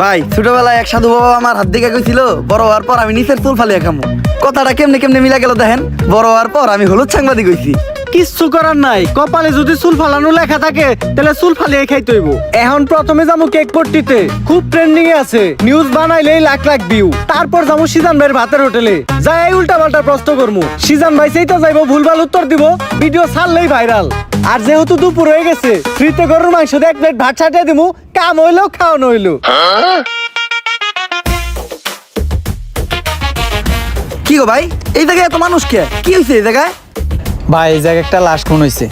ভাই ছোটবেলায় এক সাধু বাবা আমার হাত দিকে কইছিল বড় হওয়ার পর আমি নিচের চুল ফালিয়া খামু। কথাটা কেমনে কেমনে মিলা গেল দেখেন। বড় হওয়ার পর আমি হলুদ সাংবাদিক হইছি। কিচ্ছু করার নাই, কপালে যদি চুল ফালানো লেখা থাকে তাহলে চুল ফালিয়ে খাইতে হইব। এখন প্রথমে যাবো কেক পট্টিতে, খুব ট্রেন্ডিং এ আছে, নিউজ বানাইলেই লাখ লাখ ভিউ। তারপর যাবো সিজান ভাইয়ের ভাতের হোটেলে, যাই এই উল্টা পাল্টা প্রশ্ন করবো। সিজান ভাই সেইটা যাইবো, ভুলভাল উত্তর দিব, ভিডিও ছাড়লেই ভাইরাল। আর যেহেতু দুপুর হয়ে গেছে, ফ্রিতে গরুর মাংস দিয়ে 1 প্লেট ভাত ছাটিয়ে দিমু, কাম হইলেও খাওয়ানো হইলো। কি গো ভাই, এই জায়গায় এত মানুষ কে? কি হয়েছে এই জায়গায়? ভাই এই জায়গায় একটা লাশ খুন হয়েছে।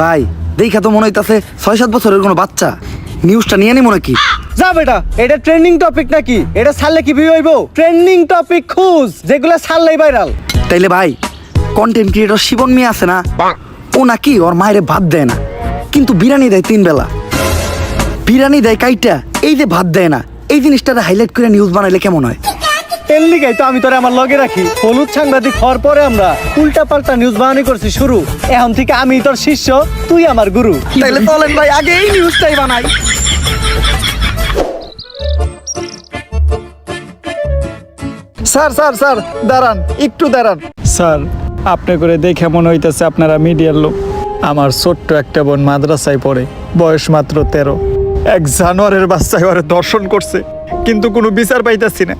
ভাই দেখা তো মনে হইতাছে 6-7 বছরের কোনো বাচ্চা। নিউজটা নিয়ে নিমো নাকি? যা বেটা, এটা ট্রেন্ডিং টপিক নাকি? এটা ছাড়লে কি ভিউ হইব? ট্রেন্ডিং টপিক খুঁজ, যেগুলো ছাড়লেই ভাইরাল। তাইলে ভাই কন্টেন্ট ক্রিয়েটর শিবন মিয়া আছে না, ও নাকি ওর মায়ের ভাত দেয় না, কিন্তু বিরিয়ানি দেয় 3 বেলা। বিরিয়ানি দেয় কাইটা, এই যে ভাত দেয় না, এই জিনিসটাতে হাইলাইট করে নিউজ বানাইলে কেমন হয়? এর লিগাই তো আমি তোরে আমার লগে রাখি। হলুদ সাংবাদিক হওয়ার পরে আমরা উল্টা পাল্টা নিউজ বানানি করছি শুরু। এখন থেকে আমি তোর শিষ্য, তুই আমার গুরু। তাইলে চলেন ভাই আগে এই নিউজটাই বানাই। স্যার স্যার স্যার দাঁড়ান, একটু দাঁড়ান। স্যার আপনি করে দেখে মনে হইতেছে আপনারা মিডিয়ার লোক। আমার ছোট্ট একটা বোন মাদ্রাসায় পড়ে, বয়স মাত্র 13। এক জানোয়ারের বাচ্চায় ওরে দর্শন করছে, কিন্তু কোনো বিচার পাইতাছি না।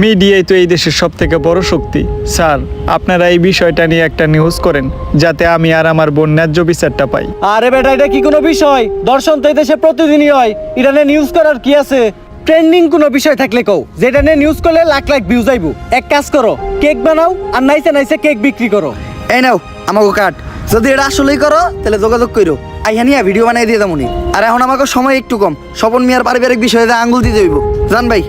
মিডিয়াই তো এই দেশের সব থেকে বড় শক্তি। স্যার আপনারা এই বিষয়টা নিয়ে একটা নিউজ করেন, যাতে আমি আর আমার বোন ন্যায্য বিচারটা পাই। আরে বেটা, এটা কি কোনো বিষয়? দর্শন তো এই দেশে প্রতিদিনই হয়, এটা নিয়ে নিউজ করার কি আছে? ট্রেন্ডিং কোনো বিষয় থাকলে কও, যেটা নিয়ে নিউজ করলে লাখ লাখ ভিউ যাইবো। এক কাজ করো, কেক বানাও আর নাইসে নাইসে কেক বিক্রি করো। এই নাও আমাকে কাট। যদি এটা আসলেই করো তাহলে যোগাযোগ করো, আইহানিয়া ভিডিও বানাই দিয়ে যাবনি। আর এখন আমাকে সময় একটু কম, স্বপন মিয়ার পারিবারিক বিষয়ে আঙ্গুল দিতে হইব। জান ভাই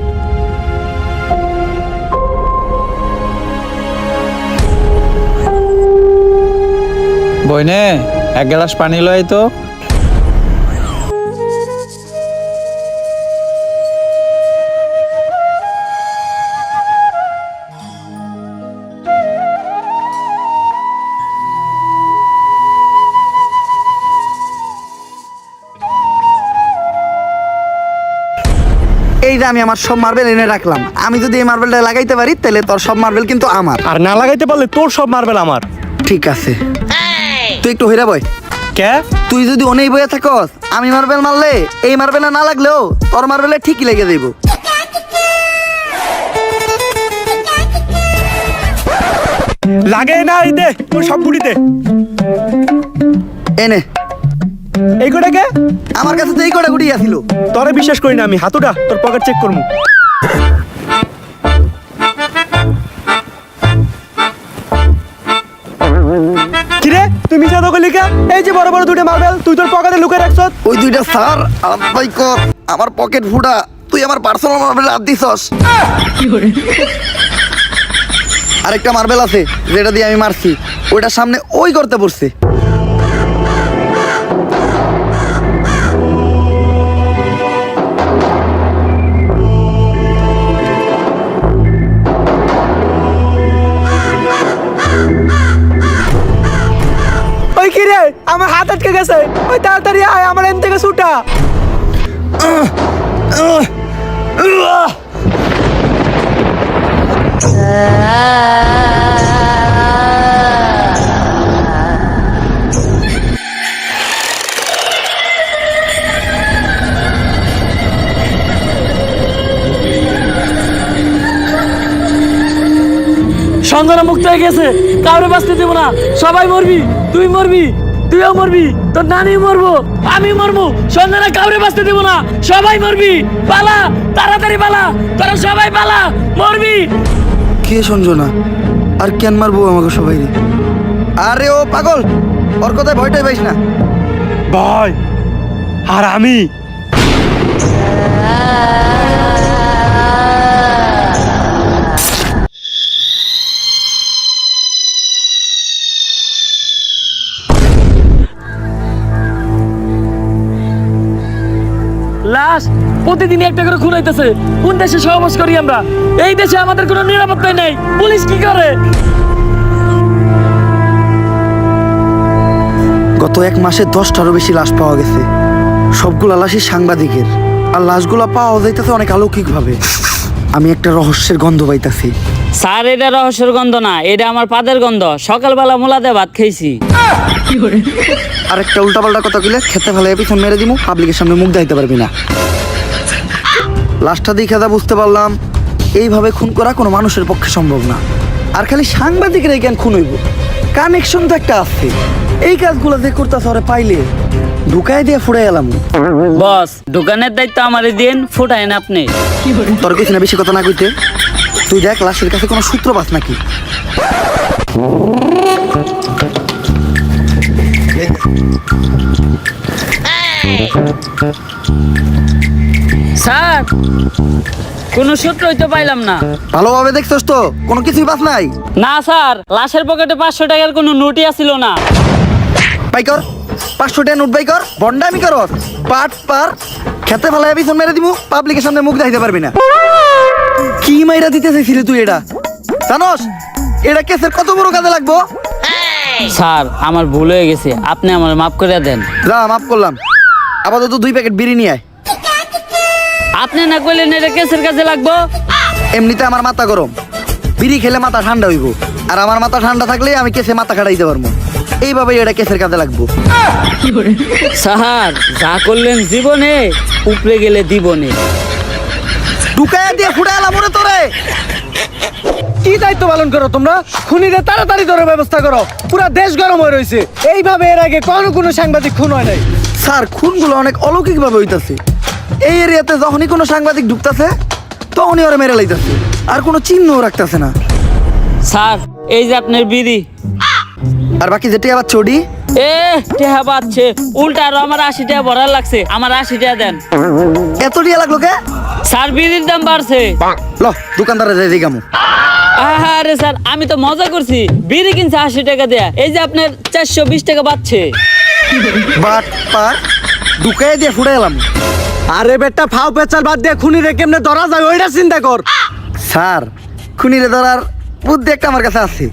বইনে এক গ্লাস পানি লয় তো। এই যে আমি আমার সব মার্বেল এনে রাখলাম, আমি যদি এই মার্বেলটা লাগাইতে পারি তাহলে তোর সব মার্বেল কিন্তু আমার। আর না লাগাইতে পারলে তোর সব মার্বেল আমার। ঠিক আছে, তুই একটু হইরা বয়। কে? তুই যদি অনেক বইয়া থাকস, আমি মার্বেল মারলে এই মার্বেলে না লাগলেও তোর মার্বেলে ঠিকই লেগে যাইব। লাগে না, এই দে তোর সব বুড়িতে। এনে এই কোটা কে? আমার কাছে তো এই কটা গুটি আছিল। তোরে বিশ্বাস করি না আমি, হাতুটা তোর পকেট চেক করবো। কিরে তুই মিছা তো কইলি কে? এই যে বড় বড় দুটো মার্বেল তুই তোর পকেটে লুকিয়ে রাখছ। ওই দুইটা স্যার আলাই কর, আমার পকেট ফুটা। তুই আমার পার্সোনাল মার্বেল হাত দিছস। আরেকটা মার্বেল আছে যেটা দিয়ে আমি মারছি, ওইটার সামনে ওই করতে পড়ছে। ওই কিরে আমার হাত আটকে গেছে, ওই তাড়াতাড়ি আয়, আমার এন থেকে ছুটা। সঞ্জনা মুক্ত হয়ে গেছে, কাউরে বাঁচতে দেবো না। সবাই মরবি, তুই মরবি, তুইও মরবি, তোর নানি মরবো, আমি মরবো। সঞ্জনা কাউরে বাঁচতে দেবো না, সবাই মরবি। পালা, তাড়াতাড়ি পালা, তোরা সবাই পালা, মরবি। কে সঞ্জনা? আর কেন মারবো আমাকে সবাই? আরে ও পাগল, ওর কথায় ভয়টাই পাইস না। ভাই আর আমি লাশ প্রতিদিন একটা করে খুন হইতেছে। কোন দেশে সহবাস করি আমরা? এই দেশে আমাদের কোনো নিরাপত্তা নেই। পুলিশ কি করে? গত 1 মাসে 10টারও বেশি লাশ পাওয়া গেছে। সবগুলা লাশই সাংবাদিকের, আর লাশগুলা পাওয়া যাইতেছে অনেক অলৌকিক ভাবে। আমি একটা রহস্যের গন্ধ পাইতাছি। স্যার এটা রহস্যের গন্ধ না, এটা আমার পাদের গন্ধ। সকালবেলা মোলা দিয়ে ভাত খাইছি। আর একটা উল্টাপাল্টা কথা কইলে খেতে ফেলে পিছন মেরে দিমু, পাবলিকের সামনে মুখ দেখাইতে পারবি না। লাশটা দেখে যা বুঝতে পারলাম, এইভাবে খুন করা কোনো মানুষের পক্ষে সম্ভব না। আর খালি সাংবাদিকেরাই কেন খুন হইব? কানেকশন তো একটা আছে। এই কাজগুলো যে করতেছে ওরে পাইলে ঢুকাই দিয়ে ফুড়াই এলাম। বস, দোকানের দায়িত্ব আমারে দিন, ফুটাইন আপনি। তোর কিছু না বেশি কথা না কইতে, তুই দেখ লাশের কাছে কোনো সূত্র পাস নাকি। স্যার, কোনো সূত্রই তো পাইলাম না। ভালোভাবে দেখছস তো? কোনো কিছুই পাস নাই? না স্যার, লাশের পকেটে 500 টাকার কোনো নোটই আসিল না। বাই কর 500 টাকা নোট বাই কর। বন্ডামি করস পাট পার, খেতে ফেলাই পিছন মেরে দিমু, পাবলিকের সামনে মুখ দেখাইতে পারবি না। কি মাইরা দিতে চাইছিলি তুই? এটা জানোস এটা কেসের কত বড় কাজে লাগবো? স্যার, আমার ভুল হয়ে গেছে, আপনি আমার মাফ করে দেন। যা, মাফ করলাম। আপাতত 2 প্যাকেট বিড়ি নিয়ে আয়। আপনি না কইলেন এটা কেসের কাজে লাগবো? এমনিতে আমার মাথা গরম, বিড়ি খেলে মাথা ঠান্ডা হইব। আর আমার মাথা ঠান্ডা থাকলে আমি কেসে মাথা খাটাইতে পারবো। এইভাবেই এটা কেসের কাজে লাগবো। স্যার, যা করলেন জীবনে, উপরে গেলে দিবনে। ঢুকাইয়া দিয়ে ফুটাইলাম ওরে তোরে। কি দায়িত্ব পালন করো তোমরা? খুনিদের তাড়াতাড়ি ধরার ব্যবস্থা করো, পুরা দেশ গরম হয়ে রয়েছে। এইভাবে এর আগে কোনো সাংবাদিক খুন হয় নাই। স্যার, খুনগুলো অনেক অলৌকিক ভাবে হইতাছে। এই এরিয়াতে যখনই কোনো সাংবাদিক ঢুকতাছে তখনই ওরা মেরে লাইতাছে, আর কোনো চিহ্নও রাখতাছে না। স্যার, এই যে আপনার বিড়ি। আর বাকি যেটা আবার চড়ি টেহা বাচ্ছে উল্টা, আরো আমার 80 টাকা ভরার লাগছে। আমার 80 টাকা দেন। এত টিয়া লাগলো কে? স্যার, বিড়ির দাম বাড়ছে। ল দোকানদারে যাই দিগামু। আরে স্যার, আমি তো মজা করছি। বিড়ি কিনছে 80 টাকা দেয়া, এই যে আপনার 420 টাকা বাড়ছে। বাট পার ঢুকাইয়া দিয়ে ফুটাইলাম। আরে বেটা, ফাও পেচাল বাদ দিয়ে খুনিরে কেমনে ধরা যায় ওইটা চিন্তা কর। স্যার, খুনিরে ধরার বুদ্ধি একটা আমার কাছে আছে।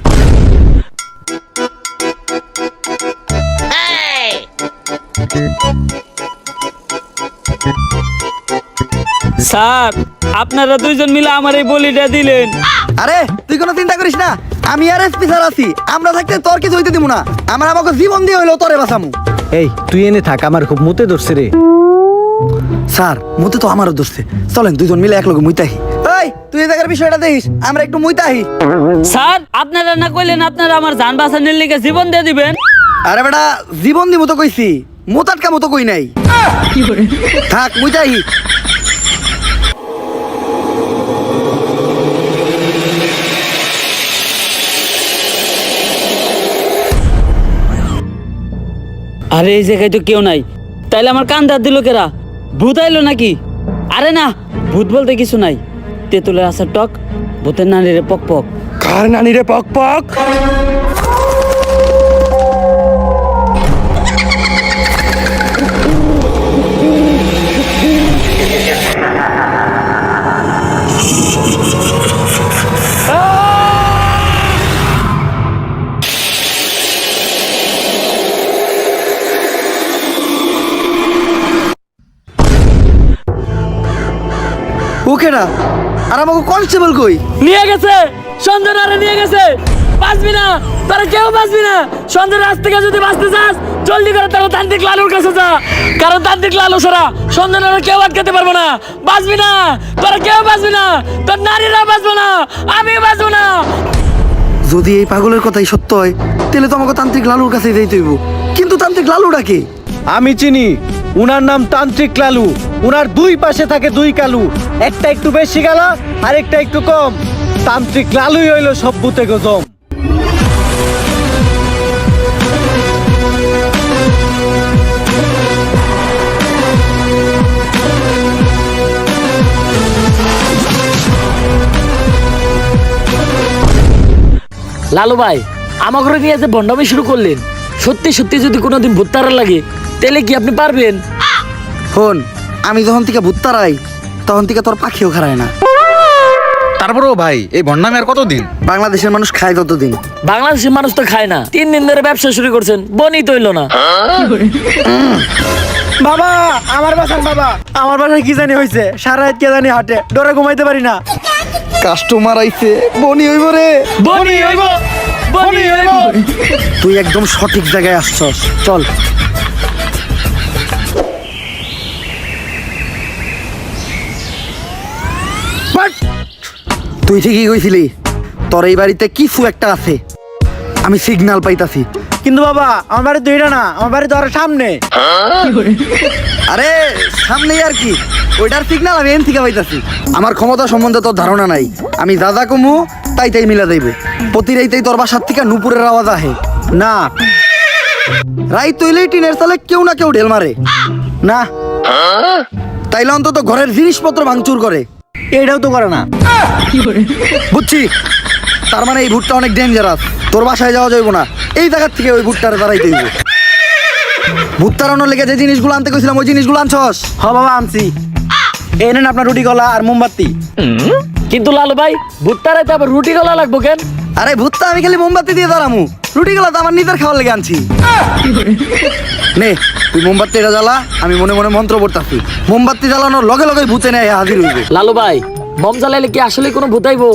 স্যার, আপনারা দুইজন মিলে আমার এই বলিটা দিলেন। আরে তুই কোনো চিন্তা করিস না, আমি আর এসপি স্যার আছি। আমরা থাকতে তোর কিছু হইতে দিব না। আমার আমাকে জীবন দিয়ে হইলেও তোরে বাঁচামু। এই তুই এনে থাক, আমার খুব মুতে ধরছে রে। স্যার, মতে তো আমারও ধরছে। চলেন দুজন মিলে এক লগে মুইতাহি। এই তুই এই জায়গার বিষয়টা দেখিস, আমরা একটু মুইতাহি। স্যার, আপনারা না কইলেন আপনারা আমার জান বাঁচানোর লিগে জীবন দিয়ে দিবেন? আরে বেটা, জীবন দিব তো কইছি, মোতাটকা মতো কই নাই। থাক মুইতাহি। আরে এই জায়গায় তো কেউ নাই, তাইলে আমার কান ধার দিল কেরা? ভূত আইলো নাকি? আরে না, ভূত বলতে কিছু নাই। তেঁতুলের আসার টক, ভূতের নানিরে পক পক। কার নানিরে পক পক? ওকেরা আর আমাকে কনস্টেবল কই? নিয়ে গেছে, সঞ্জনারে নিয়ে গেছে। বাঁচবি না, তোরা কেউ বাঁচবি না। সঞ্জনার আজ থেকে যদি বাঁচতে চাস, জলদি করে তারা তান্ত্রিক লালুর কাছে যা। কারণ তান্ত্রিক লালু ছাড়া সঞ্জনারে কেউ আটকাতে পারবো না। বাঁচবি না, তোরা কেউ বাঁচবি না। তোর নারীরা বাঁচবো না, আমি বাঁচবো না। যদি এই পাগলের কথাই সত্য হয়, তাহলে তো আমাকে তান্ত্রিক লালুর কাছে যাইতে হইব। কিন্তু তান্ত্রিক লালুটা কে? আমি চিনি, উনার নাম তান্ত্রিক লালু। উনার 2 পাশে থাকে 2 কালু, একটা একটু বেশি গালা আর একটা একটু কম। তান্ত্রিক লালুই হইল সব ভূতে গজম। লালু ভাই, আমার ঘরে নিয়ে যে বন্ডামি শুরু করলেন, সত্যি সত্যি যদি কোনোদিন ভূত তারা লাগে, তাহলে কি আপনি পারবেন? হন, আমি যখন থেকে ভূত তারাই, তখন থেকে তোর পাখিও খারায় না। তারপরেও ভাই, এই ভণ্ডামি আর কতদিন? বাংলাদেশের মানুষ খায় ততদিন। বাংলাদেশের মানুষ তো খায় না। 3 দিন ধরে ব্যবসা শুরু করছেন, বনি তৈল না। বাবা আমার বাসার বাবা আমার বাসায় কি জানি হয়েছে সারা রাত কে জানি হাটে ডরে ঘুমাইতে পারি না। কাস্টমার আইছে, বনি হইব রে। বনি হইব, বনি হইব। তুই একদম সঠিক জায়গায় আসছস, চল। তুই ঠিকই কইছিলি, তোর এই বাড়িতে কিছু একটা আছে, আমি সিগন্যাল পাইতাছি। কিন্তু বাবা আমার বাড়ি দুইটা না, আমার বাড়ি তো আরো সামনে। আরে সামনেই আর কি, ওইটার সিগন্যাল আমি এন থেকে পাইতাছি। আমার ক্ষমতা সম্বন্ধে তোর ধারণা নাই, আমি দাদা কমু তাই তাই মিলা দেবে। প্রতি রাইতেই তোর বাসার থেকে নুপুরের আওয়াজ আহে না রাইত তৈলেই টিনের সালে কেউ না কেউ ঢেল মারে না, তাইলে অন্তত ঘরের জিনিসপত্র ভাঙচুর করে। এইটাও তো করে না। বুঝছি, তার মানে এই ভুট্টা অনেক ডেঞ্জারাস। তোর বাসায় যাওয়া যাইব না, এই জায়গার থেকে ওই ভুট্টারে দাঁড়াইতে হইব। ভুট তাড়ানোর লেগে যে জিনিসগুলো আনতে কইছিলাম ওই জিনিসগুলো আনছস? হ বাবা আনছি, এই নেন আপনার রুটি কলা আর মোমবাতি। কিন্তু লালু ভাই ভুট্টার রাইতে আবার রুটি গলা লাগবো কেন? আরে ভুট্টা আমি খালি মোমবাতি দিয়ে দাঁড়ামু, রুটিগুলো তো আমার নিজের খাওয়ার লেগে আনছি। নে তুই মোমবাতি এটা জ্বালা, আমি মনে মনে মন্ত্র পড়তাছি। মোমবাতি জ্বালানোর লগে লগে ভূতে নেয় হাজির হইবে। লালু ভাই মম জ্বালাইলে কি আসলে কোনো ভূতাইবো?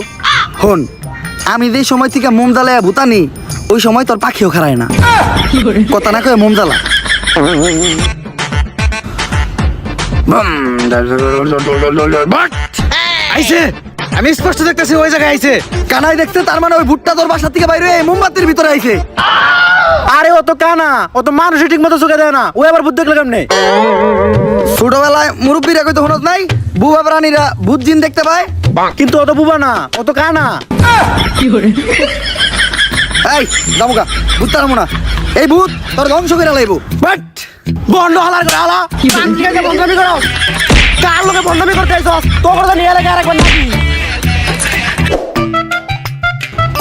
হন, আমি যেই সময় থেকে মোম জ্বালাইয়া ভূতানি ওই সময় তোর পাখিও খারায় না। কথা না কয়ে মোম জ্বালা। আইছে, আমি স্পষ্ট দেখতেছি ওই জায়গায় আইছে। কানাই দেখতে, তার মানে ওই ভুট্টা তোর বাসা থেকে বাইরে এই মোমবাতির ভিতরে আইছে। আরে ও তো কানা, ও তো মানুষই ঠিক মতো চোখে দেয় না, ও আবার বুদ্ধি দেখলে কেমনে? ছোটবেলায় মুরব্বীরা কইতে হনত নাই, বুবা প্রাণীরা ভূত জিন দেখতে পায়। কিন্তু ও তো বুবা না, ও তো কানা। এই যাবো ভূত তারামো না, এই ভূত তোর ধ্বংস করে লাইব। বাট বন্ধ হালার করে হালা বন্ধমি করো, কার লোকে বন্ধমি করতে আইছস? তোর কথা নিয়ে এলাকা আর একবার নাকি?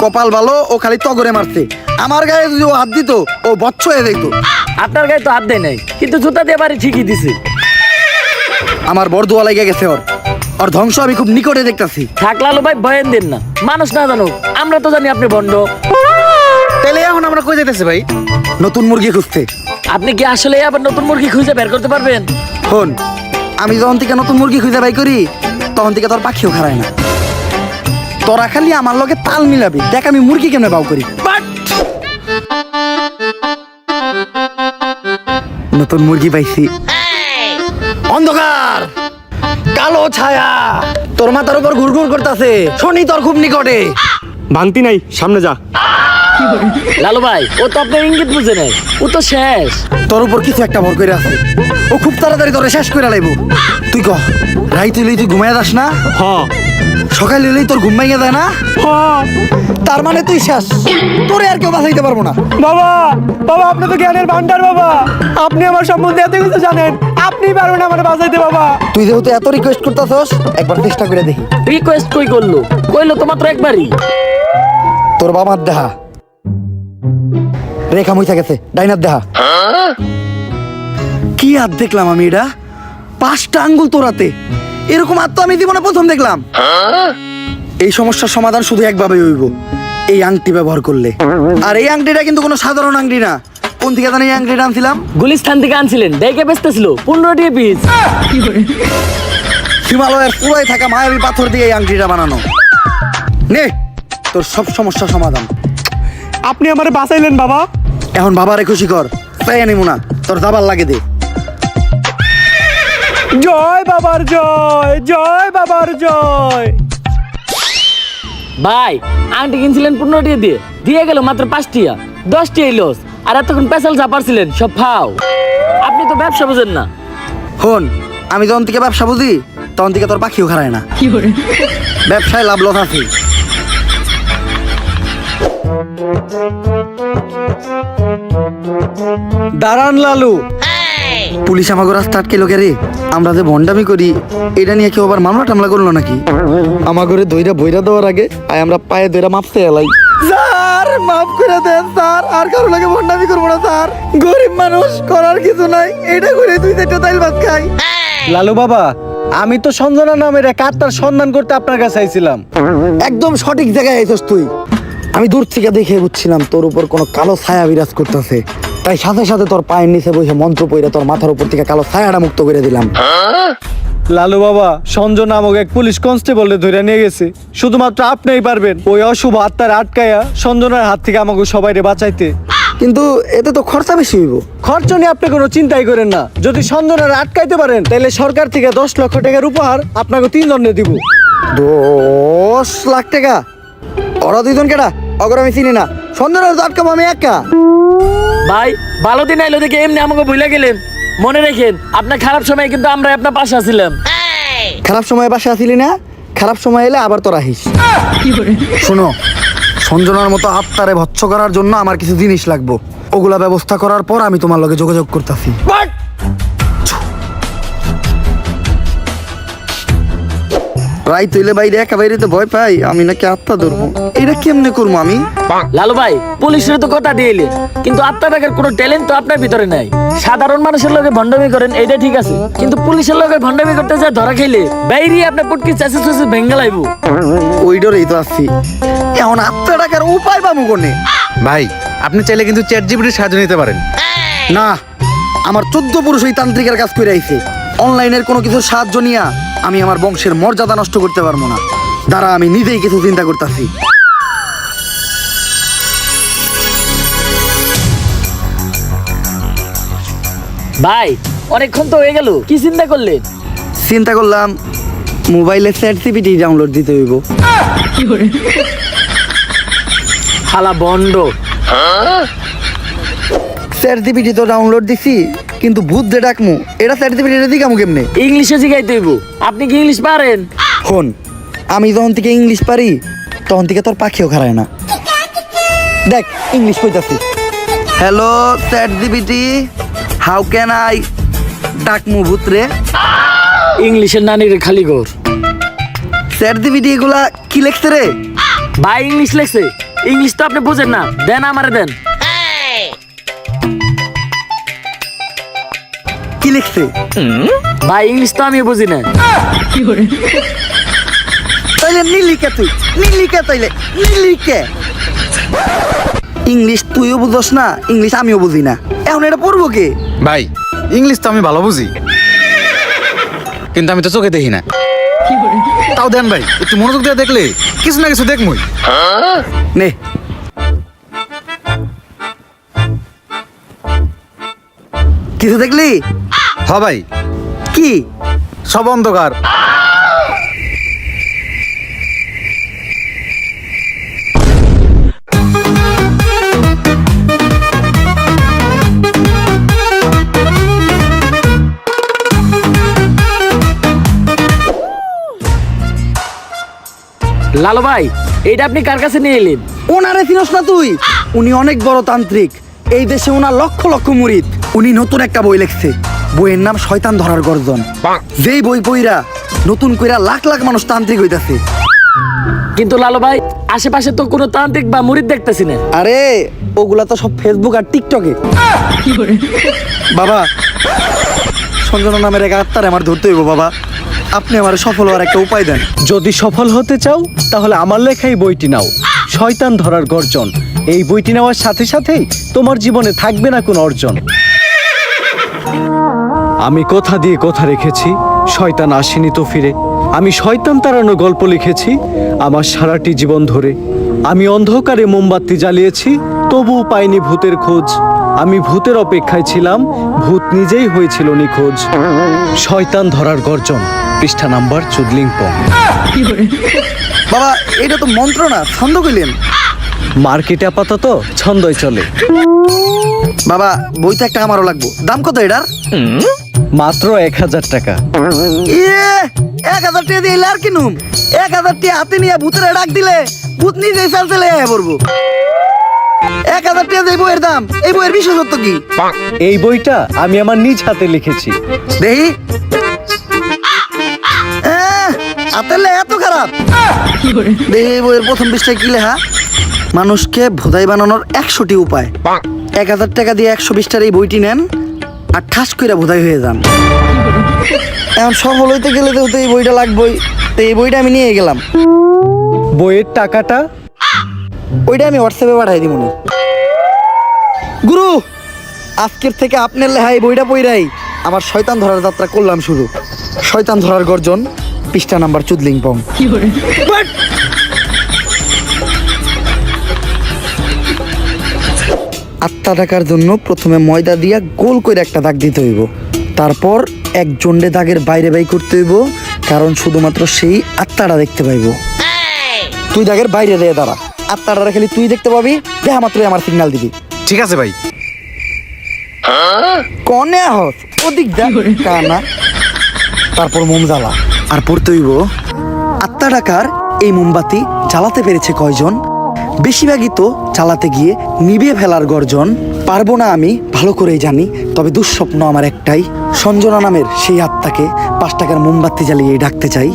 কপাল ভালো, ও খালি তগরে মারছে। আমার গায়ে যদি ও হাত দিত ও বচ্চ হয়ে যাইতো। আপনার গায়ে তো হাত দেয় নাই, কিন্তু জুতা দিয়ে বাড়ি ঠিকই দিছে। আমার বরদুয়া লেগে গেছে ওর, ওর ধ্বংস আমি খুব নিকটে দেখতাছি। থাক লালু ভাই ভয়েন দেন না, মানুষ না জানুক, আমরা তো জানি আপনি ভণ্ড। তাহলে এখন আমরা কই যাইতেছি ভাই? নতুন মুরগি খুঁজতে। আপনি কি আসলে আবার নতুন মুরগি খুঁজে বের করতে পারবেন? হন, আমি যখন থেকে নতুন মুরগি খুঁজে বাই করি তখন থেকে তোর পাখিও খারায় না। তোরা খালি আমার লগে তাল মিলাবি, দেখ আমি মুরগি কেমনে বাউ করি। বাট নতুন মুরগি পাইছি। অন্ধকার, কালো ছায়া তোর মাথার উপর ঘুরঘুর করতেছে, শনি তোর খুব নিকটে। ভাঙতি নাই, সামনে যা। লালু ভাই ও তো আপনার ইঙ্গিত বুঝে নাই, ও তো শেষ। তোর উপর কিছু একটা ভর করে আছে, ও খুব তাড়াতাড়ি তোরে শেষ করে লাইব। তুই কহ, রাইত হইলেই তুই ঘুমাইয়া যাস না? সকাল হইলেই তোর ঘুম ভেঙে যায় না? তার মানে তুই শেষ, তোরে আর কেউ বাঁচাইতে পারবো না। বাবা বাবা আপনি তো জ্ঞানের ভান্ডার বাবা, আপনি আমার সম্বন্ধে এত কিছু জানেন, আপনি পারবেন আমার বাঁচাইতে বাবা। তুই যেহেতু এত রিকোয়েস্ট করতেছস, একবার চেষ্টা করে দেখি। রিকোয়েস্ট কই করলো? কইলো তো মাত্র একবারই। তোর বাবার দেহা রেখা মুইছা গেছে, ডাইনার দেহা। কি হাত দেখলাম আমি, এটা 5টা আঙ্গুল তোরাতে, এরকম হাত তো আমি জীবনে প্রথম দেখলাম। এই সমস্যার সমাধান শুধু একভাবে হইব, এই আংটি ব্যবহার করলে। আর এই আংটিটা কিন্তু কোনো সাধারণ আংটি না। কোন থেকে জানি এই আংটিটা আনছিলাম? গুলিস্তান থেকে আনছিলেন, দেখে বেচতেছিল 15 টাকা পিস। হিমালয়ের পুরাই থাকা মায়াবী পাথর দিয়ে এই আংটিটা বানানো। নে তোর সব সমস্যার সমাধান। আপনি আমারে বাঁচাইলেন বাবা। এখন বাবারে খুশি কর, তাই আনিমু না, তোর দাবার লাগে দে। জয় বাবার জয়, জয় বাবার জয়। ভাই আংটি কিনছিলেন 15 টাকা দিয়ে, দিয়ে গেল মাত্র 5 টাকা, 10 টাকা লস। আর এতক্ষণ পেশাল চাপারছিলেন সব ফাও। আপনি তো ব্যবসা বুঝেন না। হন, আমি যখন থেকে ব্যবসা বুঝি তখন থেকে তোর পাখিও খারায় না। ব্যবসায় লাভ লস আছে। দাঁড়ান লালু, পুলিশ আমাকে রাস্তা আটকে লোকে রে। আমরা যে ভন্ডামি করি এটা নিয়ে কেউ আবার মামলা টামলা করলো নাকি? আমাগরে দইরা বইরা দেওয়ার আগে আয় আমরা পায়ে দইরা মাপতে এলাই। স্যার মাফ করে দেন স্যার, আর কারো লাগে ভন্ডামি করবো না স্যার। গরিব মানুষ, করার কিছু নাই, এটা করে 2-4টা তাইল ভাত খাই। লালু বাবা আমি তো সঞ্জনা নামের এক আত্মার সন্ধান করতে আপনার কাছে আইছিলাম। একদম সঠিক জায়গায় আইছস তুই। আমি দূর থেকে দেখে বুঝছিলাম তোর উপর কোনো কালো ছায়া বিরাজ করতেছে, তাই সাথে সাথে তোর পায়ের নিচে বসে মন্ত্র পইরা তোর মাথার উপর থেকে কালো ছায়াটা মুক্ত করে দিলাম। লালু বাবা, সঞ্জয় নামক এক পুলিশ কনস্টেবল ধরে নিয়ে গেছে। শুধুমাত্র আপনিই পারবেন ওই অশুভ আত্মার আটকায়া সঞ্জনার হাত থেকে আমাকে সবাইরে বাঁচাইতে। কিন্তু এতে তো খরচা বেশি হইব। খরচ নিয়ে আপনি কোনো চিন্তাই করেন না। যদি সঞ্জনার আটকাইতে পারেন তাহলে সরকার থেকে 10 লক্ষ টাকার উপহার আপনাকে 3 জনে দিব। 10 লাখ টাকা? ওরা দুইজন কেডা? অগর আমি চিনি না। সন্ধ্যের তো আটকাম আমি একা। ভাই ভালো দিন আইলো দেখে এমনি আমাকে ভুলে গেলেন। মনে রেখেন আপনার খারাপ সময় কিন্তু আমরা আপনার পাশে আছিলাম। খারাপ সময় বাসা আসিলি না, খারাপ সময় এলে আবার তোরা আহিস। শোনো, সঞ্জনার মতো আত্মারে ভৎস করার জন্য আমার কিছু জিনিস লাগবো। ওগুলা ব্যবস্থা করার পর আমি তোমার লগে যোগাযোগ করতেছি। রাই তুইলে বাইরে একা বাইরে তো ভয় পাই, আমি নাকি আত্মা ধরবো। এটা কেমনে করবো আমি? লালু ভাই পুলিশের তো কথা দিয়ে এলেন, কিন্তু আপনার টাকার কোনো ট্যালেন্ট তো আপনার ভিতরে নাই। সাধারণ মানুষের লগে ভণ্ডামি করেন এটা ঠিক আছে, কিন্তু পুলিশের লগে ভণ্ডামি করতে যা ধরা খেলে বাইরে আপনার পুটকি চাষে চাষে ভেঙ্গে লাইবো। ওই ডরেই তো আসছি। এখন আত্মা টাকার উপায় পাবো কোনে? ভাই আপনি চাইলে কিন্তু চ্যাট জিপিটির সাহায্য নিতে পারেন। না, আমার 14 পুরুষ ওই তান্ত্রিকের কাজ করে আইছে। অনলাইনের কোনো কিছুর সাহায্য নিয়ে আমি আমার বংশের মর্যাদা নষ্ট করতে পারবো না। দাঁড়া, আমি নিজেই কিছু চিন্তা করতেছি। ভাই অনেকক্ষণ তো হয়ে গেল, কি চিন্তা করলেন? চিন্তা করলাম মোবাইলে চ্যাট জিপিটি ডাউনলোড দিতে হইব। হালা বন্ড। চ্যাট জিপিটি তো ডাউনলোড দিছি, কিন্তু ভূত যে ডাকমু এটা চ্যাট জিপিটি দিকামু কেমনে? ইংলিশে শিখাইতে হইব। আপনি কি ইংলিশ পারেন? হন, আমি যখন থেকে ইংলিশ পারি তখন থেকে তোর পাখিও খারায় না। দেখ ইংলিশ কইতাছি। Hello ChatGPT, how can I ডাকমু ভূত রে? ইংলিশের নানির খালি ঘর। চ্যাট জিপিটি এগুলা কি লেখছে রে? ভাই ইংলিশ লেখছে। ইংলিশ তো আপনি বুঝেন না, দেন আমারে দেন। কি লিখছে? ভাই ইংলিশ তো আমি বুঝি না। তাইলে নীলিকে তুই নীলিকে, তাইলে নীলিকে। ইংলিশ তুইও বুঝস না, ইংলিশ আমিও বুঝি না। এখন এটা পড়বো কে? ভাই ইংলিশ তো আমি ভালো বুঝি, কিন্তু আমি তো চোখে দেখি না। তাও দেন ভাই, একটু মনোযোগ দিয়ে দেখলে কিছু না কিছু দেখমই। নে, কিছু দেখলি? হ ভাই, কি? সব অন্ধকার। লালু ভাই এইটা আপনি কার কাছে নিয়ে এলেন? ওনারে চিনস না তুই? উনি অনেক বড় তান্ত্রিক। এই দেশে ওনার লক্ষ লক্ষ মুরিদ। উনি নতুন একটা বই লিখছে, বইয়ের নাম শয়তান ধরার গর্জন। যেই বই পইরা নতুন কইরা লাখ লাখ মানুষ তান্ত্রিক হইতাছে। কিন্তু লালু ভাই আশেপাশে তো কোনো তান্ত্রিক বা মুরিদ দেখতেছি না। আরে ওগুলা তো সব ফেসবুক আর টিকটকে। বাবা, সঞ্জনা নামের এক আত্মারে আমার ধরতে হইব। বাবা, আপনি আমার সফল হওয়ার একটা উপায় দেন। যদি সফল হতে চাও তাহলে আমার লেখাই বইটি নাও, শয়তান ধরার গর্জন। এই বইটি নেওয়ার সাথে সাথেই তোমার জীবনে থাকবে না কোনো অর্জন। আমি কথা দিয়ে কথা রেখেছি, শয়তান আসেনি তো ফিরে। আমি শয়তান তাড়ানো গল্প লিখেছি আমার সারাটি জীবন ধরে। আমি অন্ধকারে মোমবাতি জ্বালিয়েছি, তবুও পাইনি ভূতের খোঁজ। আমি ভূতের অপেক্ষায় ছিলাম, ভূত নিজেই হয়েছিল নিখোঁজ। শয়তান ধরার গর্জন, পৃষ্ঠা নাম্বার চুদলিংপং। বাবা, এটা তো মন্ত্র না, ছন্দ কইলেন। মার্কেটে আপাতত ছন্দই চলে। বাবা, বইটা একটা আমারও লাগবো। দাম কত এটার? মাত্র 1000 টাকা। ইয়ে, 1000 টাকা দিয়ে আর কিনুম? 1000 টাকা হাতে নিয়ে ভূতের ডাক দিলে ভূত নিজেই চাল চলে আয় পড়বো। 1000 টাকা দিয়ে বইয়ের দাম। এই বইয়ের বিশেষত্ব কি? এই বইটা আমি আমার নিজ হাতে লিখেছি। দেখি। আতেলে এত খারাপ? দেখি এই বইয়ের প্রথম পৃষ্ঠায় কি লেখা? মানুষকে ভোদাই বানানোর 100টি উপায়। 1000 টাকা দিয়ে 120টার এই বইটি নেন আর ঠাস করে ভোদাই হয়ে যান। এখন সফল হইতে গেলে তো এই বইটা লাগবেই। তো এই বইটা আমি নিয়ে গেলাম। বইয়ের টাকাটা? ওইটা আমি হোয়াটসঅ্যাপে পাঠাই দিব। গুরু, আজকের থেকে আপনার লেহাই বইটা পইরাই আমার শয়তান ধরার যাত্রা করলাম শুরু। শয়তান ধরার গর্জন, পৃষ্ঠা নাম্বার চুদলিং পং। আত্মা ডাকার জন্য প্রথমে ময়দা দিয়া গোল করে একটা দাগ দিতে হইব, তারপর এক জন্ডে দাগের বাইরে বাই করতে হইব, কারণ শুধুমাত্র সেই আত্মাটা দেখতে পাইব। তুই দাগের বাইরে দিয়ে দাঁড়া, আত্মাটা খালি তুই দেখতে পাবি, দেখা মাত্রই আমার সিগন্যাল দিবি। ঠিক আছে ভাই। কনে হস ওদিক দেখ কানা। তারপর মোম জ্বালা আর পড়তে হইব আত্মা ডাকার এই মোমবাতি জ্বালাতে পেরেছে কয়জন, বেশিরভাগই তো জ্বালাতে গিয়ে নিভিয়ে ফেলার গর্জন। পারবো না আমি ভালো করেই জানি, তবে দুঃস্বপ্ন আমার একটাই, সঞ্জনা নামের সেই আত্মাকে 5 টাকার মোমবাতি জ্বালিয়ে ডাকতে চাই।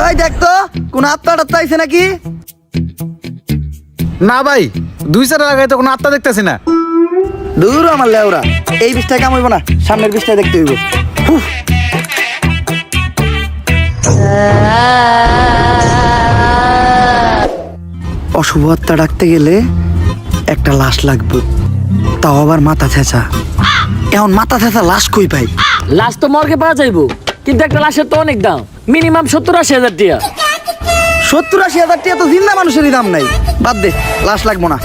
ওই দেখ তো কোন আত্মা টাত্মা আইছে নাকি? না ভাই, 2-4 লাগাই তো কোনো আত্মা দেখতেছি না। দূর আমার লেওরা, এই বিষটায় কাম হইব না, সামনের বিষটায় দেখতে হইব। হুফ। অশুভ আত্মা ডাকতে গেলে একটা লাশ লাগবে, তাও আবার মাথা ছেঁচা। এখন মাথা ছেঁচা লাশ কই পাই? লাশ তো মর্গে পাওয়া যাইবো, কিন্তু একটা লাশের তো অনেক দাম, মিনিমাম 70-80 হাজার টাকা। 70-80 হাজার টাকা তো জিন্দা মানুষেরই দাম নাই। বাদ দে, লাশ লাগবো না।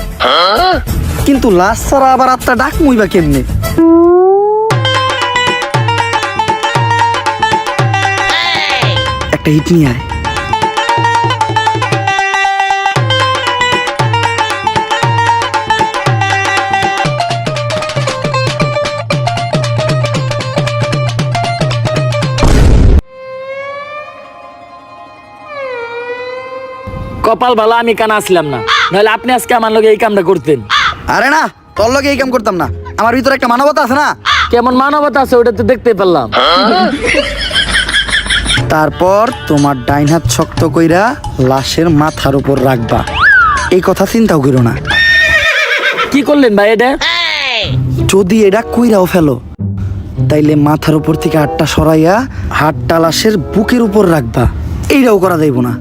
কিন্তু লাশ ছাড়া আবার আত্মা ডাক মুইবা কেমনে? একটা হিট নিয়ে আয়। কপাল ভালো আমি কানা আসলাম না, নাহলে আপনি আজকে আমার লগে এই কামটা করতেন। আরে না, তোর লগে এই কাম করতাম না, আমার ভিতরে একটা মানবতা আছে না। কেমন মানবতা আছে ওটা তো দেখতে পারলাম। তারপর তোমার ডাইন হাত শক্ত কইরা লাশের মাথার উপর রাখবা, এই কথা চিন্তাও করো না। কি করলেন ভাই এটা? যদি এটা কইরাও ফেলো, তাইলে মাথার উপর থেকে হাতটা সরাইয়া হাতটা লাশের বুকের উপর রাখবা, এইটাও করা যাইব না।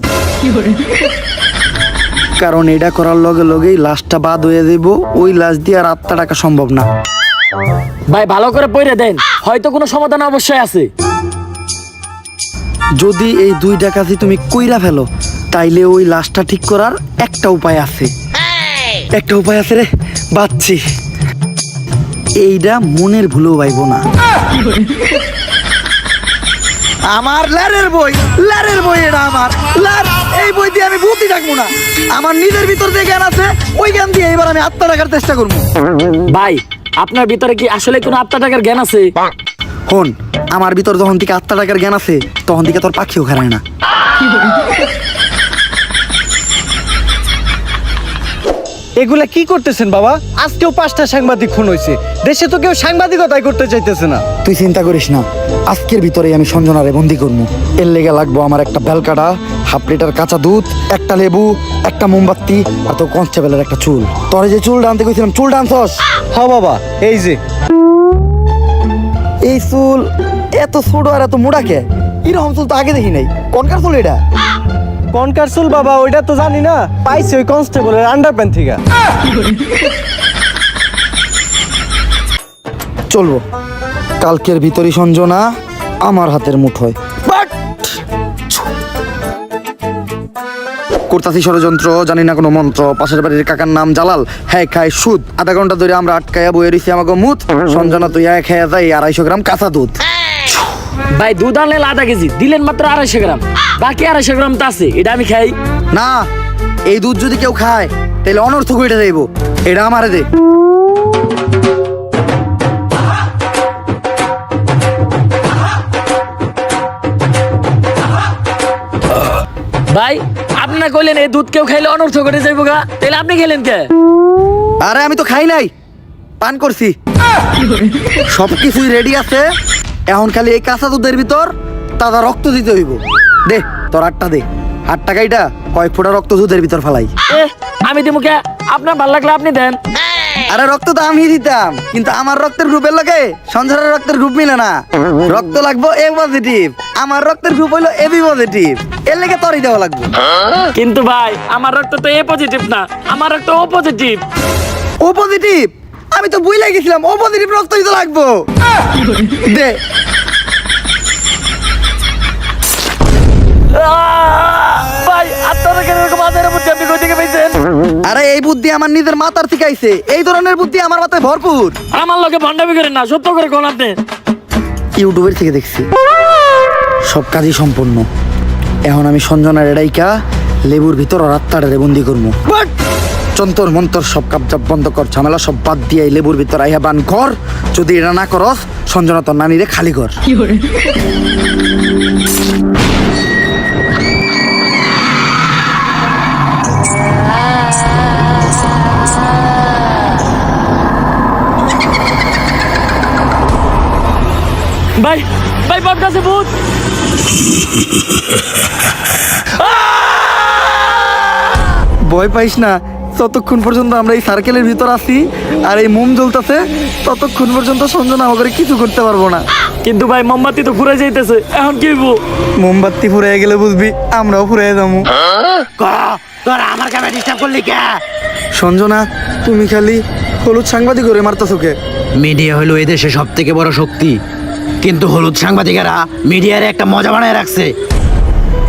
কারণ এটা করার লগে লগেই লাশটা বাদ হয়ে যাইব, ওই লাশ দিয়ে আর আত্মা ডাকা সম্ভব না। ভাই ভালো করে পড়ে দেন, হয়তো কোনো সমাধান অবশ্যই আছে। যদি এই 2 ডাকাতি তুমি কইরা ফেলো, তাইলে ওই লাশটা ঠিক করার একটা উপায় আছে। একটা উপায় আছে রে, বাচ্চি। এইটা মনের ভুলেও পাইব না। আমার লারের বই, লারের বই এটা আমার লার। এই বই দিয়ে আমি ভূতই ডাকবো না, আমার নিজের ভিতর যে জ্ঞান আছে ওই জ্ঞান দিয়ে এবার আমি আত্মা ডাকার চেষ্টা করবো। ভাই আপনার ভিতরে কি আসলে কোনো আত্মা টাকার জ্ঞান আছে? হন, আমার ভিতর যখন থেকে আত্মা ডাকার জ্ঞান আছে, তখন থেকে তোর পাখিও খারায় না। এগুলা কি করতেছেন বাবা? আজকেও 5টা সাংবাদিক খুন হয়েছে, দেশে তো কেউ সাংবাদিকতাই করতে চাইতেছে না। তুই চিন্তা করিস না, আজকের ভিতরেই আমি সঞ্জনারে বন্দি করবো। এর লেগে লাগবো আমার একটা বেলকাটা, 1/2 লিটার কাঁচা দুধ, একটা লেবু, একটা মোমবাতি, আর তো কনস্টেবলের একটা চুল। তোরে যে চুল ডানতে কইছিলাম, চুল ডানছস? হ বাবা, এই যে এই চুল এত ছোট আর এত মোটা কে? এরকম চুল তো আগে দেখি নাই। কোনকার চুল এটা? কনকার চুল বাবা, ওইটা তো জানি না, পাইছি ওই কনস্টেবলের আন্ডারপ্যান্ট থেকে। চলবো, কালকের ভিতরই সঞ্জনা আমার হাতের মুঠোয়। করতাছি ষড়যন্ত্র, জানি না কোনো মন্ত্র। পাশের বাড়ির কাকার নাম জালাল, হ্যাঁ খায় সুদ। আধা ঘন্টা ধরে আমরা আটকায়া বয়ে রইছি আমাকে মুত। সঞ্জনা তুই খেয়ে যাই 250 গ্রাম কাঁচা দুধ। ভাই দুধ আনলেন 0.5 কেজি, দিলেন মাত্র 250 গ্রাম, বাকি 250 গ্রাম তো আছে, এটা আমি খাই না। এই দুধ যদি কেউ খায় তাহলে অনর্থক হয়ে যাইব, এটা আমারে দে। ভাই আপনি না কইলেন এই দুধ কেউ খাইলে অনর্থ করে যাইবো গা, তাহলে আপনি খেলেন কে? আরে আমি তো খাই নাই, পান করছি। সবকিছুই রেডি আছে, এখন খালি এই কাঁচা দুধের ভিতর তাজা রক্ত দিতে হইব। দে তোর 8টা দে, 8 টাকাইটা কয়েক ফোঁটা রক্ত দুধের ভিতর ফেলাই। আমি দিমু কে? আপনার ভালো লাগলে আপনি দেন। আরে রক্ত তো আমি দিতাম, কিন্তু আমার রক্তের গ্রুপের লোকে সঞ্জনার রক্তের গ্রুপ মিলে না। রক্ত লাগবো এ পজিটিভ, আমার রক্তের গ্রুপ হইলো এবি পজিটিভ, এর লেগে তরই দেওয়া লাগবে। কিন্তু ভাই আমার রক্ত তো এ পজিটিভ না, আমার রক্ত ও পজিটিভ। ও পজিটিভ? আমি তো বুঝলে গেছিলাম ও পজিটিভ রক্তই তো লাগবো। দে। ভাই আপনারা কেন এরকম মাথার বুদ্ধি আপনি কই থেকে পেয়েছেন? আরে এই বুদ্ধি আমার নিজের মাথার থেকে আইছে, এই ধরনের বুদ্ধি আমার মাথায় ভরপুর। আমার লোকে ভণ্ডামি করেন না, সত্য করে কোন আপনি। ইউটিউবের থেকে দেখছি, সব কাজই সম্পূর্ণ। এখন আমি সঞ্জনার এডাইকা লেবুর ভিতর রাত্তারে বন্দি করবো। চন্তর মন্তর সব কাপজাপ বন্ধ কর, ঝামেলা সব বাদ দিয়ে এই লেবুর ভিতর আইয়া বান কর। যদি এটা না করস, সঞ্জনা তোর নানিরে খালি কর। ভাই ভাই বটগাছে ভূত। ভয় পাইস না, ততক্ষণ পর্যন্ত আমরা এই সার্কেলের ভিতর আছি আর এই মোম জ্বলতেছে, ততক্ষণ পর্যন্ত সঞ্জনা আমাকে কিছু করতে পারবো না। কিন্তু ভাই মোমবাতি তো ঘুরে যাইতেছে, এখন কি হইব? মোমবাতি ফুরাইয়া গেলে বুঝবি আমরাও ফুরাইয়া যাবো। আমার কামে ডিস্টার্ব করলি কে? সঞ্জনা, তুমি খালি হলুদ সাংবাদিক করে মারতেছো কে? মিডিয়া হলো এদেশে সব থেকে বড় শক্তি, কিন্তু হলুদ সাংবাদিকেরা মিডিয়ার একটা মজা বানায় রাখছে।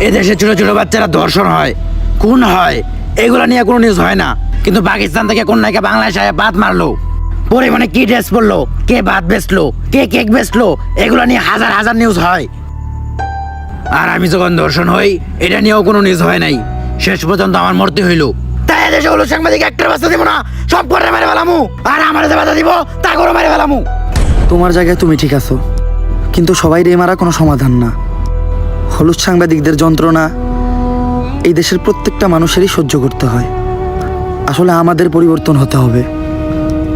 এদেশে ছোট ছোট বাচ্চারা ধর্ষণ হয়, খুন হয়, এগুলা নিয়ে কোনো নিউজ হয় না। কিন্তু পাকিস্তান থেকে কোন নায়িকা বাংলাদেশে বাদ মারলো, পরিমাণে কি ড্রেস পরলো, কে ভাত বেচলো, কে কেক বেচলো, এগুলা নিয়ে হাজার হাজার নিউজ হয়। আর আমি যখন ধর্ষণ হই, এটা নিয়েও কোনো নিউজ হয় নাই। শেষ পর্যন্ত আমার মরতে হইলো। তাই এদেশে হলুদ সাংবাদিক একটা বাচ্চা দিব না, সব করে মেরে ফেলামু। আর আমার যে বাধা দিব তা করে মেরে ফেলামু। তোমার জায়গায় তুমি ঠিক আছো, কিন্তু সবাই রে মারা কোনো সমাধান না। হলুদ সাংবাদিকদের যন্ত্রণা এই দেশের প্রত্যেকটা মানুষেরই সহ্য করতে হয়। আসলে আমাদের পরিবর্তন হতে হবে,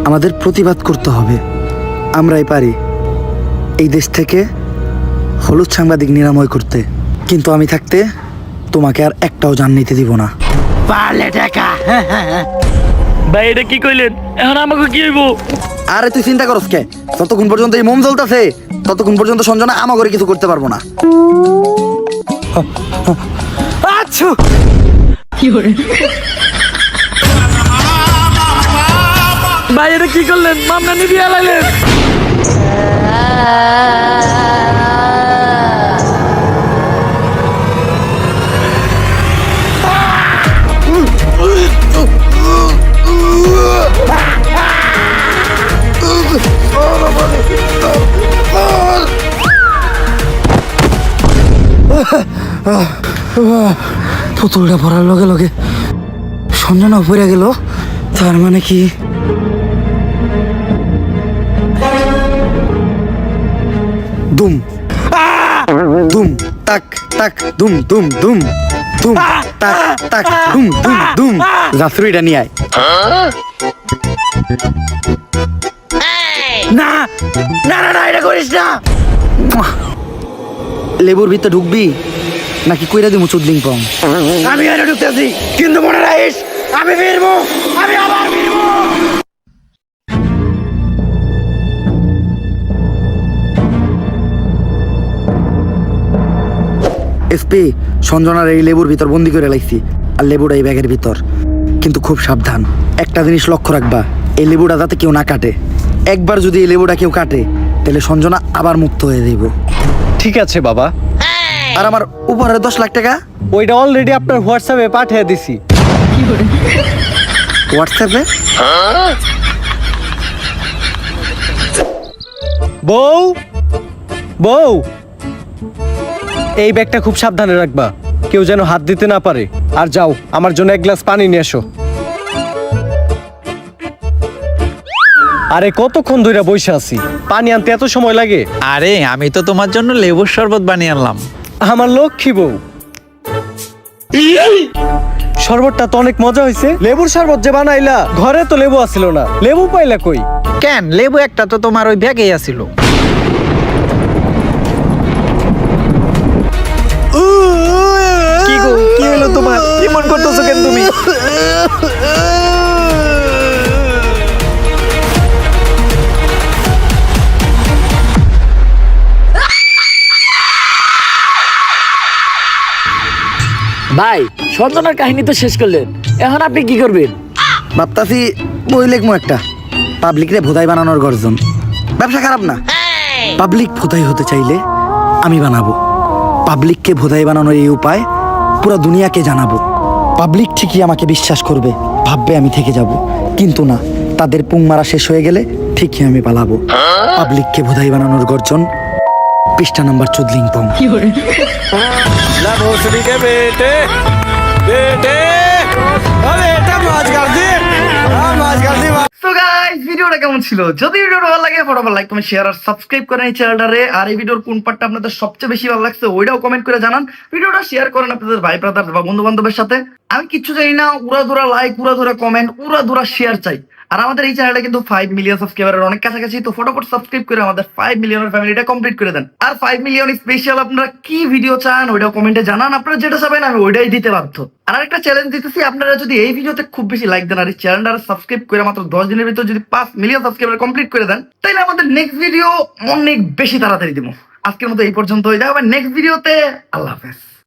আমাদের প্রতিবাদ করতে হবে। আমরাই পারি এই দেশ থেকে হলুদ সাংবাদিক নিরাময় করতে। কিন্তু আমি থাকতে তোমাকে আর একটাও জান নিতে দিব না। পারলে টাকা ভাই এটা কি কইলেন? এখন আমাকে কি হইব? আরে তুই চিন্তা করস কে? ততক্ষণ পর্যন্ত এই মোম জ্বলতেছে, ততক্ষণ পর্যন্ত সঞ্জনা আমাকে কিছু করতে পারবো না। আচ্ছা ভাই এটা কি করলেন? মামলা নিয়ে আলাইলেন। পুতুলটা পড়ার লগে লগে সঞ্জনা পড়ে গেল, তার মানে কি দুম দুম তাক তাক দুম দুম দুম দুম তাক তাক দুম দুম দুম। জাফরিটা নিয়ে আয়। না না না না, এটা করিস না। লেবুর ভিতরে ঢুকবি নাকি কইরা দিমু চুদলিং পং? আমি এনে ঢুকতেছি, কিন্তু মনে রাখিস আমি ফিরবো, আমি আবার ফিরবো। এসপি, সঞ্জনার এই লেবুর ভিতর বন্দি করে লাইছি, আর লেবুটা এই ব্যাগের ভিতর। কিন্তু খুব সাবধান, একটা জিনিস লক্ষ্য রাখবা, এই লেবুটা যাতে কেউ না কাটে। একবার যদি এই লেবুটা কেউ কাটে, তাহলে সঞ্জনা আবার মুক্ত হয়ে যাইব। ঠিক আছে বাবা, আর আমার উপহারের 10 লাখ টাকা ওইটা অলরেডি আপনার হোয়াটসঅ্যাপে পাঠিয়ে দিছি। হোয়াটসঅ্যাপে? বউ বউ, এই ব্যাগটা খুব সাবধানে রাখবা, কেউ যেন হাত দিতে না পারে। আর যাও, আমার জন্য এক গ্লাস পানি নিয়ে এসো। আরে কতক্ষণ ধরে বসে আছি, পানি আনতে এত সময় লাগে? আরে আমি তো তোমার জন্য লেবুর শরবত বানিয়ে আনলাম। আমার লক্ষ্মী বউ, শরবতটা তো অনেক মজা হয়েছে। লেবুর শরবত যে বানাইলা, ঘরে তো লেবু আসিল না, লেবু পাইলা কই? কেন, লেবু একটা তো তোমার ওই ব্যাগেই আছিল। কি গো, কি হলো তোমার? কেমন করতেছো কেন তুমি? ভাই সঞ্জনার কাহিনী তো শেষ করলেন, এখন আপনি কি করবেন? ভাবতাছি বই লিখবো একটা, পাবলিকরে ভোদাই বানানোর গর্জন। ব্যবসা খারাপ না, পাবলিক ভোদাই হতে চাইলে আমি বানাবো। পাবলিককে ভোদাই বানানোর এই উপায় পুরো দুনিয়াকে জানাবো। পাবলিক ঠিকই আমাকে বিশ্বাস করবে, ভাববে আমি থেকে যাব, কিন্তু না, তাদের পুং মারা শেষ হয়ে গেলে ঠিকই আমি পালাবো। পাবলিককে ভোদাই বানানোর গর্জন, পৃষ্ঠা নাম্বার 14 So guys, ভিডিওটা কেমন ছিল? যদি ভিডিওটা ভালো লাগে ফটাফট লাইক কমেন্ট শেয়ার আর সাবস্ক্রাইব করেন এই চ্যানেলটারে। আর এই ভিডিওর কোন পার্টটা আপনাদের সবচেয়ে বেশি ভালো লাগছে ওইটাও কমেন্ট করে জানান। ভিডিওটা শেয়ার করেন আপনাদের ভাই ব্রাদার বা বন্ধু বান্ধবের সাথে। আমি কিচ্ছু জানি না, উড়াধুরা লাইক, উড়াধুরা কমেন্ট, উড়াধুরা শেয়ার চাই। আর আমাদের এই চ্যানেলটা কিন্তু 5 মিলিয়ন সাবস্ক্রাইবারের অনেক কাছাকাছি, তো ফটাফট সাবস্ক্রাইব করে আমাদের 5 মিলিয়নের ফ্যামিলিটা কমপ্লিট করে দেন। আর 5 মিলিয়ন স্পেশাল আপনারা কি ভিডিও চান ওইটাও কমেন্টে জানান। আপনারা যেটা চাবেন আমি ওইটাই দিতে বাধ্য। আর আরেকটা চ্যালেঞ্জ দিতেছি, আপনারা যদি এই ভিডিওতে খুব বেশি লাইক দেন আর এই চ্যানেলটা সাবস্ক্রাইব করে মাত্র 10 দিনের ভিতর যদি 5 মিলিয়ন সাবস্ক্রাইবার কমপ্লিট করে দেন, তাহলে আমাদের নেক্সট ভিডিও অনেক বেশি তাড়াতাড়ি দিব। আজকের মতো এই পর্যন্ত, দেখা হবে নেক্সট ভিডিওতে। আল্লাহ হাফেজ।